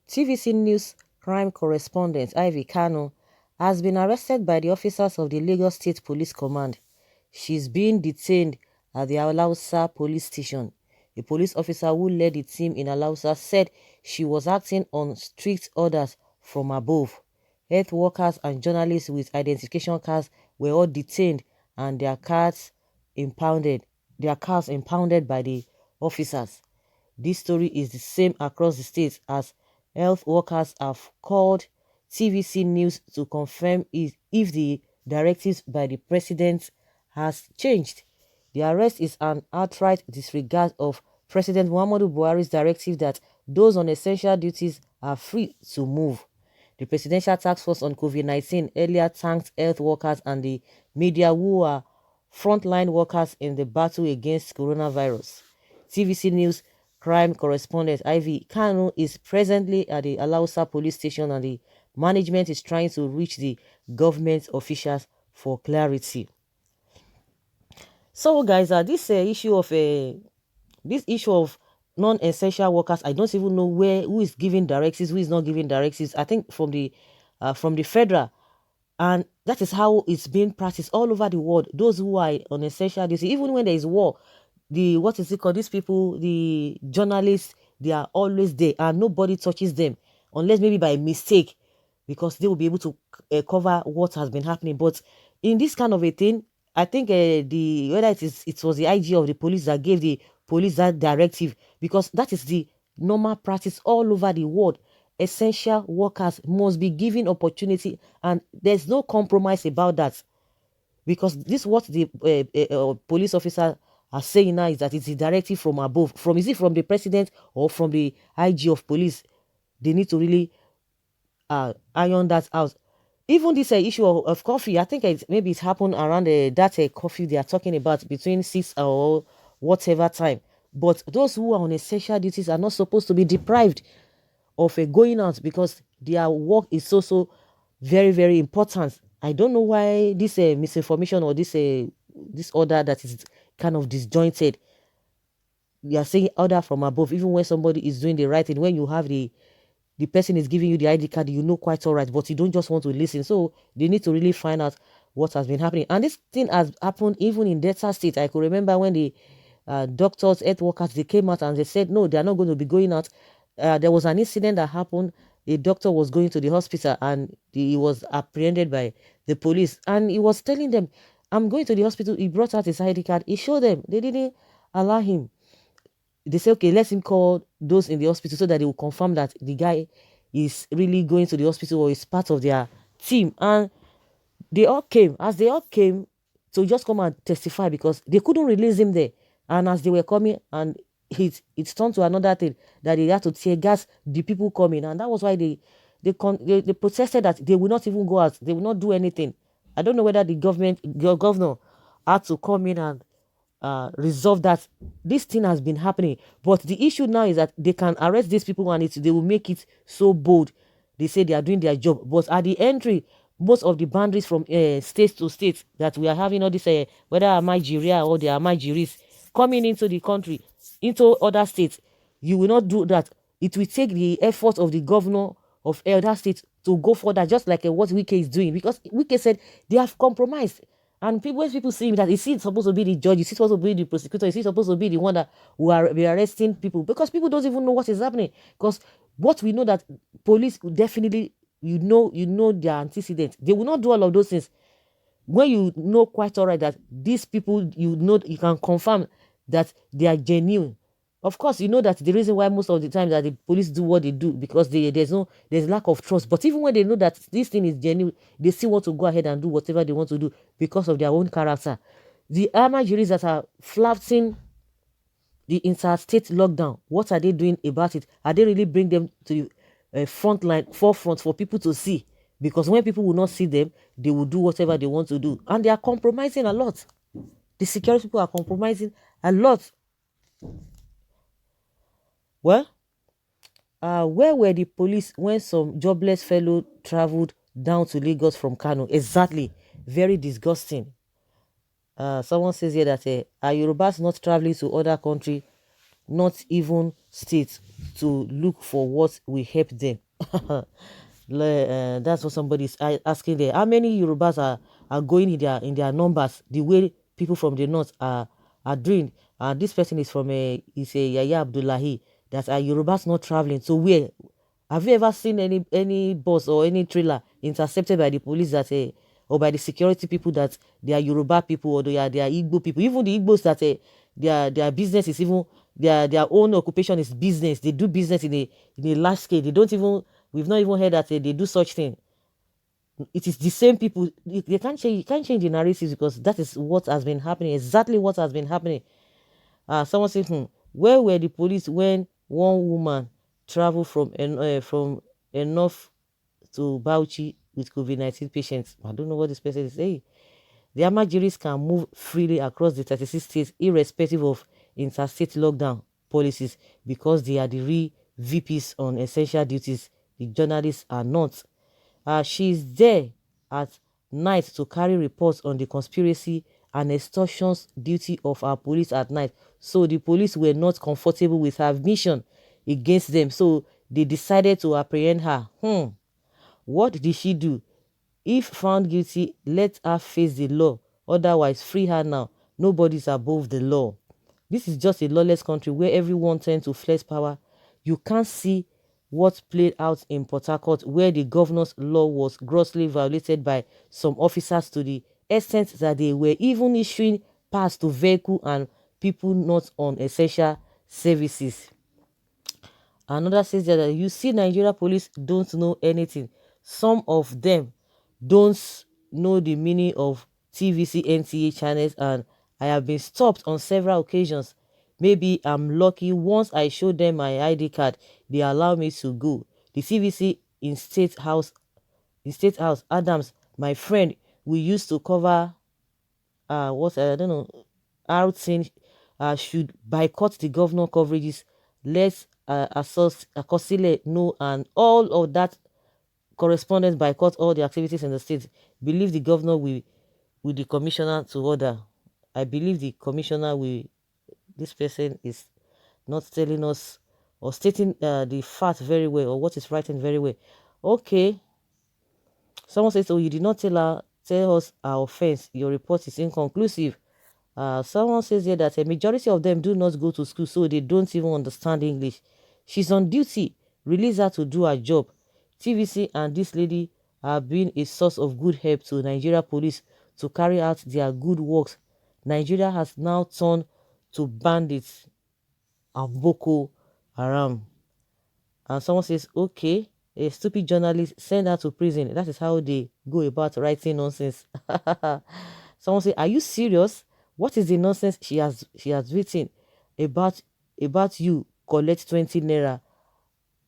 TVC News crime correspondent Ivy Kano has been arrested by the officers of the Lagos State Police Command. She's being detained at the Alausa police station. A police officer who led the team in Alausa said she was acting on strict orders from above. Health workers and journalists with identification cards were all detained and their cars impounded by the officers. This story is the same across the states as health workers have called TVC News to confirm if the directives by the president has changed. The arrest is an outright disregard of President Muhammadu Buhari's directive that those on essential duties are free to move. The Presidential Task Force on COVID-19 earlier thanked health workers and the media who are frontline workers in the battle against coronavirus. TVC News crime correspondent Ivy Kanu is presently at the Alausa police station and the management is trying to reach the government officials for clarity. So guys, this issue of non-essential workers, I don't even know who is giving directives, who is not giving directives. I think from the federal, and that is how it's being practiced all over the world. Those who are on essential duty, even when there is war, what is it called? These people, the journalists, they are always there, and nobody touches them unless maybe by mistake, because they will be able to cover what has been happening. But in this kind of a thing, I think it was the IG of the police that gave the police that directive, because that is the normal practice all over the world. Essential workers must be given opportunity, and there's no compromise about that, because this what the police officer are saying now is that it's a directive from above. Is it from the president or from the IG of police? They need to really iron that out. Even this issue of coffee, I think maybe it happened around that coffee they are talking about between 6 or whatever time. But those who are on essential duties are not supposed to be deprived of going out, because their work is so very, very important. I don't know why this misinformation or this order that is kind of disjointed. You are saying order from above, even when somebody is doing the right thing. When you have the person is giving you the ID card, you know quite all right, but you don't just want to listen. So they need to really find out what has been happening. And this thing has happened even in Delta State. I could remember when the doctors, health workers, they came out and they said, no, they are not going to be going out. There was an incident that happened. A doctor was going to the hospital and he was apprehended by the police. And he was telling them, I'm going to the hospital. He brought out his ID card. He showed them. They didn't allow him. They say, okay, let him call those in the hospital so that they will confirm that the guy is really going to the hospital or is part of their team. And they all came. As they all came to just come and testify, because they couldn't release him there. And as they were coming, and it's turned to another thing, that they had to tear gas the people coming. And that was why they protested that they will not even go out. They will not do anything. I don't know whether the governor had to come in and resolve that. This thing has been happening, but the issue now is that they can arrest these people and they will make it so bold. They say they are doing their job, but at the entry, most of the boundaries from state to state that we are having all this, whether Nigeria or the Nigerians coming into the country, into other states, you will not do that. It will take the effort of the governor of other states to go further, just like what Wike is doing, because Wike said they have compromised. And when people see that, is he supposed to be the judge? Is he supposed to be the prosecutor? Is he supposed to be the one that will be arresting people? Because people don't even know what is happening. Because what we know, that police definitely, you know their antecedents. They will not do all of those things. When you know quite all right that these people, you can confirm that they are genuine. Of course, you know that the reason why most of the time that the police do what they do, because there's lack of trust. But even when they know that this thing is genuine, they still want to go ahead and do whatever they want to do because of their own character. The armed juries that are flouting the interstate lockdown, what are they doing about it? Are they really bring them to the forefront for people to see? Because when people will not see them, they will do whatever they want to do. And they are compromising a lot. The security people are compromising a lot. Well, where were the police when some jobless fellow traveled down to Lagos from Kano? Exactly. Very disgusting. Someone says here that are Yorubas not traveling to other country not even state, to look for what will help them. That's what somebody's asking there. How many Yorubas are going in their numbers the way people from the north are doing? This person is from a Yaya Abdullahi, that are Yorubas not traveling. So where have you ever seen any bus or any trailer intercepted by the police that or by the security people that they are Yoruba people, or they are Igbo people? Even the Igbos that their business is even their own occupation is business. They do business in a large scale. They don't even we've not even heard that they do such thing. It is the same people. They can't change. You can't change the narrative, because that is what has been happening. Exactly what has been happening. Someone said, where were the police when one woman traveled from enough to Bauchi with COVID-19 patients? I don't know what this person is saying. The Amajiris can move freely across the 36 states irrespective of interstate lockdown policies, because they are the real VPs on essential duties. The journalists are not. She is there at night to carry reports on the conspiracy and extortions duty of our police at night. So the police were not comfortable with her mission against them. So they decided to apprehend her. What did she do? If found guilty, let her face the law. Otherwise, free her now. Nobody's above the law. This is just a lawless country where everyone tends to flex power. You can't see what played out in Port Harcourt, where the governor's law was grossly violated by some officers, to the extent that they were even issuing pass to vehicle and people not on essential services. Another says that you see, Nigeria police don't know anything. Some of them don't know the meaning of TVC NTA channels, and I have been stopped on several occasions. Maybe I'm lucky. Once I show them my ID card, they allow me to go. The TVC in State House, Adams, my friend, we used to cover what I don't know, out saying should boycott the governor coverages. Let's Akosile know, and all of that correspondence boycott all the activities in the state. Believe the governor will with the commissioner to order. I believe the commissioner will. This person is not telling us or stating the fact very well, or what is writing very well. Okay. Someone says, "Oh, you did not tell us our offense. Your report is inconclusive." Someone says here that a majority of them do not go to school, so they don't even understand English. She's on duty. Release her to do her job. TVC and this lady have been a source of good help to Nigeria police to carry out their good works. Nigeria has now turned to bandits and Boko Haram. And someone says, okay, a stupid journalist, send her to prison. That is how they go about writing nonsense. Someone say, are you serious? What is the nonsense she has written about you collect 20 naira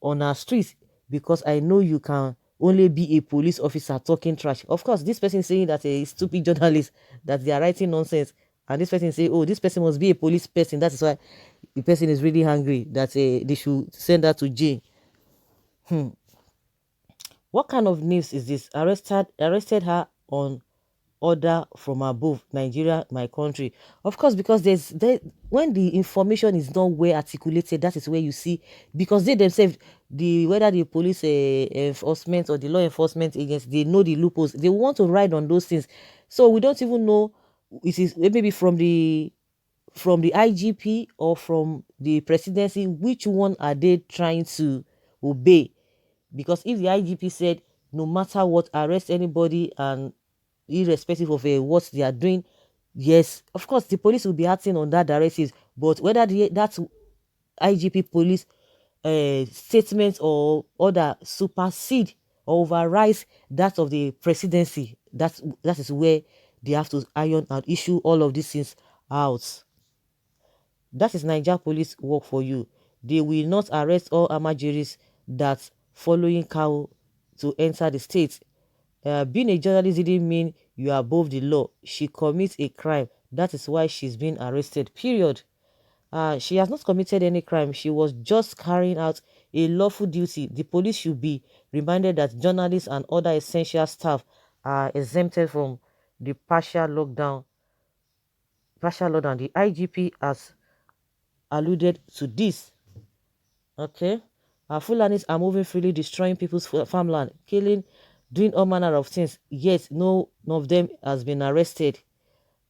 on our streets? Because I know you can only be a police officer talking trash. Of course, this person is saying that a stupid journalist, that they are writing nonsense. And this person say, oh, this person must be a police person. That is why the person is really angry that they should send her to jail. What kind of news is this? Arrested her on order from above. Nigeria, my country. Of course, because when the information is not well articulated, that is where you see, because they themselves, whether the police enforcement or the law enforcement agents, they know the loopholes. They want to ride on those things. So we don't even know, it is maybe from the IGP or from the presidency, which one are they trying to obey? Because if the IGP said, no matter what, arrest anybody, and irrespective of what they are doing, yes, of course, the police will be acting on that directive. But whether that IGP police statements or order supersede or overrides that of the presidency, that is where they have to iron and issue all of these things out. That is Niger police work for you. They will not arrest all Amajiris that following cow to enter the state. Being a journalist didn't mean you are above the law. She commits a crime. That is why she's been arrested. Period. She has not committed any crime. She was just carrying out a lawful duty. The police should be reminded that journalists and other essential staff are exempted from the partial lockdown. The IGP has alluded to this. Okay, our Fulanis are moving freely, destroying people's farmland, killing, doing all manner of things. Yet none of them has been arrested.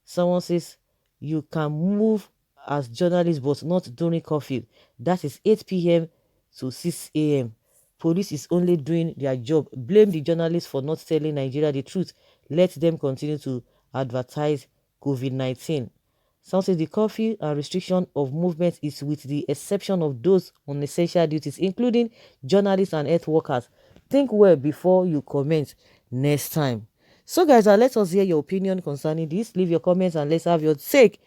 Someone says you can move as journalists, but not during curfew. That is 8 p.m. to 6 a.m. Police is only doing their job. Blame the journalists for not telling Nigeria the truth. Let them continue to advertise COVID-19. Some say the curfew and restriction of movement is with the exception of those on essential duties, including journalists and health workers. Think well before you comment next time. So guys, let us hear your opinion concerning this. Leave your comments and let's have your take